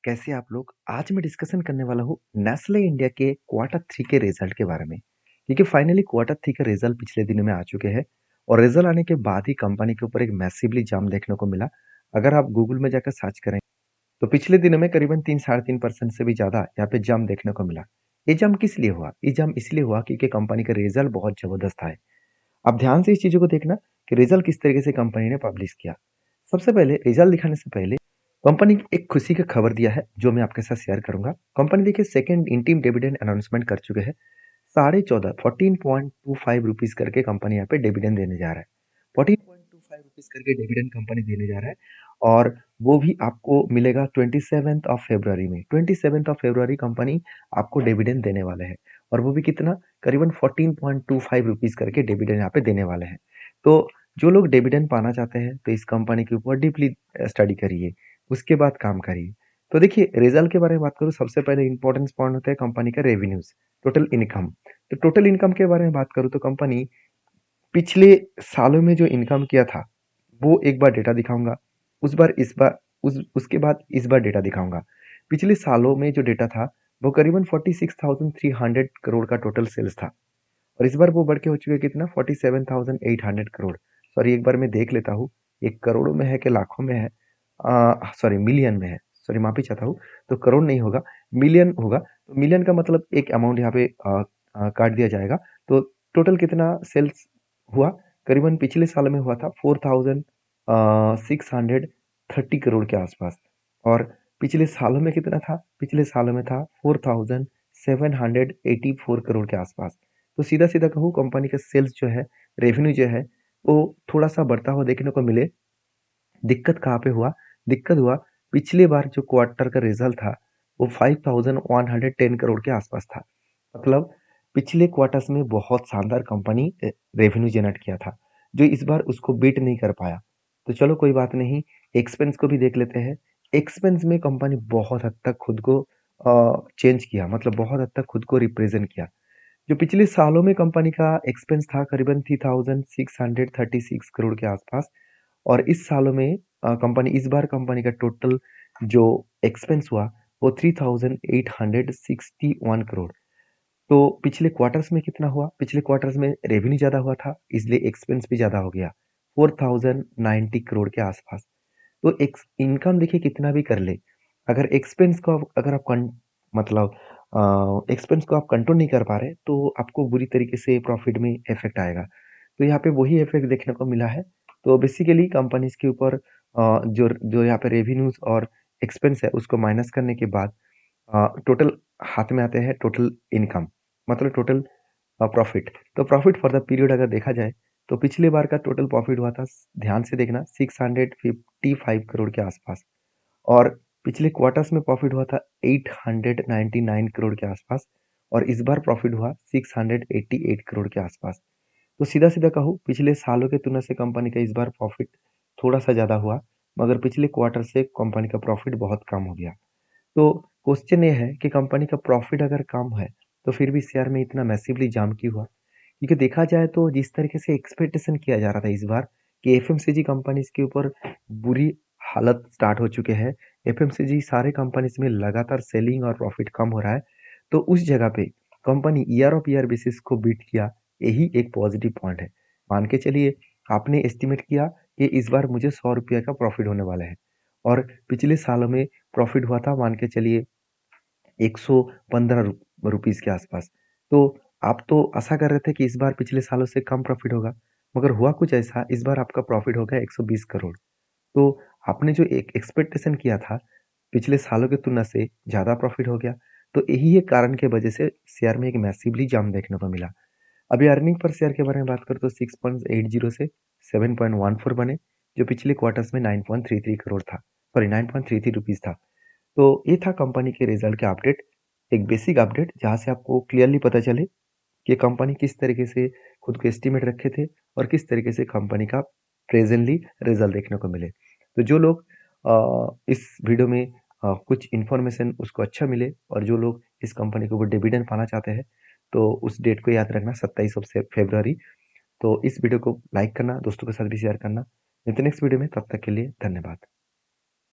कैसे आप लोग? आज मैं डिस्कशन करने वाला हूँ नेस्ले इंडिया के क्वार्टर 3 के रिजल्ट के बारे में। क्योंकि फाइनली क्वार्टर 3 का रिजल्ट पिछले दिनों में आ चुके हैं और रिजल्ट आने के बाद ही कंपनी के ऊपर एक मैसिवली जंप देखने को मिला। अगर आप गूगल में जाकर सर्च करें, तो पिछले दिनों में करीबन 3 साढ़े 3% से भी ज़्यादा यहाँ पे जंप देखने को मिला। ये जंप किस लिए हुआ? ये जंप इसलिए हुआ क्योंकि कंपनी का रिजल्ट बहुत ज़बरदस्त आए। आप ध्यान से इस चीज़ों को देखना कि रिजल्ट किस तरीके से कंपनी ने पब्लिश किया। सबसे पहले रिजल्ट दिखाने से पहले कंपनी एक खुशी का खबर दिया है जो मैं आपके साथ शेयर करूंगा। कंपनी देखिए सेकंड इंटीम डिविडेंड अनाउंसमेंट कर चुके हैं। 14.25 करके कंपनी यहाँ पे डिविडेंड देने जा रहा है। 14.25 करके डिविडेंड कंपनी देने जा रहा है और वो भी आपको मिलेगा 27 फरवरी में। 27 फरवरी कंपनी आपको डिविडेंड देने वाले हैं और वो भी कितना, करीबन 14.25 करके डिविडेंड यहाँ पे देने वाले हैं। तो जो लोग डिविडेंड पाना चाहते हैं तो इस कंपनी के ऊपर डीपली स्टडी करिए, उसके बाद काम करिए। तो देखिए रिजल्ट के बारे में बात करूँ, सबसे पहले इंपॉर्टेंस पॉइंट होता है कंपनी का रेवेन्यूज, टोटल इनकम। तो टोटल इनकम के बारे में बात करूँ तो कंपनी पिछले सालों में जो इनकम किया था वो एक बार डेटा दिखाऊंगा, उस बार इस बार उसके बाद इस बार डेटा दिखाऊंगा। पिछले सालों में जो डेटा था वो करीबन 46,300 करोड़ का टोटल सेल्स था और इस बार वो बढ़ के हो चुका है कितना, 47,800 करोड़। सॉरी एक बार मैं देख लेता हूँ, एक करोड़ों में है कि लाखों में है, सॉरी मिलियन में है, सॉरी माफी चाहता हूँ। तो करोड़ नहीं होगा, मिलियन होगा। तो मिलियन का मतलब एक अमाउंट यहाँ पे काट दिया जाएगा। तो टोटल कितना सेल्स हुआ, करीबन पिछले साल में हुआ था 4,630 करोड़ के आसपास। और पिछले सालों में कितना था, पिछले सालों में था 4,784 करोड़ के आसपास। तो सीधा सीधा कहूँ कंपनी का सेल्स जो है, रेवेन्यू जो है वो थोड़ा सा बढ़ता हुआ देखने को मिले। दिक्कत कहाँ पे हुआ, दिक्कत हुआ पिछले बार जो क्वार्टर का रिजल्ट था वो 5,110 करोड़ के आसपास था। मतलब पिछले क्वार्टर्स में बहुत शानदार कंपनी रेवेन्यू जनरेट किया था, जो इस बार उसको बीट नहीं कर पाया। तो चलो कोई बात नहीं, एक्सपेंस को भी देख लेते हैं। एक्सपेंस में कंपनी बहुत हद तक खुद को चेंज किया, मतलब बहुत हद तक खुद को रिप्रेजेंट किया। जो पिछले सालों में कंपनी का एक्सपेंस था करीबन 3,636 करोड़ के आसपास, और इस सालों में कंपनी इस बार कंपनी का टोटल जो एक्सपेंस हुआ वो 3,861 करोड़। तो पिछले क्वार्टर्स में कितना हुआ, पिछले क्वार्टर्स में रेवेन्यू ज़्यादा हुआ था इसलिए एक्सपेंस भी ज़्यादा हो गया, 4,090 करोड़ के आसपास। तो एक्स इनकम देखिए कितना भी कर ले, अगर एक्सपेंस को अगर आप मतलब एक्सपेंस को आप कंट्रोल नहीं कर पा रहे तो आपको बुरी तरीके से प्रॉफिट में इफेक्ट आएगा। तो यहाँ पे वही इफेक्ट देखने को मिला है। तो बेसिकली कंपनीज के ऊपर जो जो यहाँ पे रेवेन्यूज और एक्सपेंस है उसको माइनस करने के बाद टोटल हाथ में आते हैं टोटल इनकम, मतलब टोटल प्रॉफिट। तो प्रॉफिट फॉर द पीरियड अगर देखा जाए तो पिछले बार का टोटल प्रॉफिट हुआ था, ध्यान से देखना, 655 करोड़ के आसपास। और पिछले क्वार्टर्स में प्रॉफिट हुआ था 899 करोड़ के आसपास और इस बार प्रॉफिट हुआ 688 करोड़ के आसपास। तो सीधा सीधा कहूँ पिछले सालों के तुलना से कंपनी का इस बार प्रॉफिट थोड़ा सा ज़्यादा हुआ, मगर पिछले क्वार्टर से कंपनी का प्रॉफिट बहुत कम हो गया। तो क्वेश्चन ये है कि कंपनी का प्रॉफिट अगर कम है तो फिर भी शेयर में इतना मैसिवली जंप क्यों हुआ? क्योंकि देखा जाए तो जिस तरीके से एक्सपेक्टेशन किया जा रहा था इस बार कि एफएमसीजी कंपनीज के ऊपर बुरी हालत स्टार्ट हो चुके हैं, एफएमसीजी सारे कंपनीज में लगातार सेलिंग और प्रॉफिट कम हो रहा है, तो उस जगह पे company year of year basis को बीट किया, यही एक पॉजिटिव पॉइंट है। मान के चलिए आपने एस्टिमेट किया कि इस बार मुझे 100 रुपया का प्रॉफिट होने वाला है और पिछले सालों में प्रॉफिट हुआ था मान के चलिए 115 रुपीस के आसपास। तो आप तो आशा कर रहे थे कि इस बार पिछले सालों से कम प्रॉफिट होगा, मगर हुआ कुछ ऐसा, इस बार आपका प्रॉफिट हो गया 120 करोड़। तो आपने जो एक एक्सपेक्टेशन किया था पिछले सालों की तुलना से ज़्यादा प्रॉफिट हो गया। तो यही एक कारण की वजह से शेयर में एक मैसिवली जंप देखने को मिला। अभी अर्निंग पर शेयर के बारे में बात करें तो 6.80 से 7.14 बने, जो पिछले क्वार्टर्स में 9.33 करोड़ था, सॉरी 9.33 रुपीस था। तो ये था कंपनी के रिजल्ट का अपडेट, एक बेसिक अपडेट जहाँ से आपको क्लियरली पता चले कि कंपनी किस तरीके से खुद को एस्टिमेट रखे थे और किस तरीके से कंपनी का प्रेजेंटली रिजल्ट देखने को मिले। तो जो लोग इस वीडियो में कुछ इन्फॉर्मेशन उसको अच्छा मिले और जो लोग इस कंपनी के ऊपर डिविडेंड पाना चाहते हैं तो उस डेट को याद रखना, 27 फरवरी। तो इस वीडियो को लाइक करना, दोस्तों के साथ भी शेयर करना। मिलते हैं नेक्स्ट वीडियो में, तब तक के लिए धन्यवाद।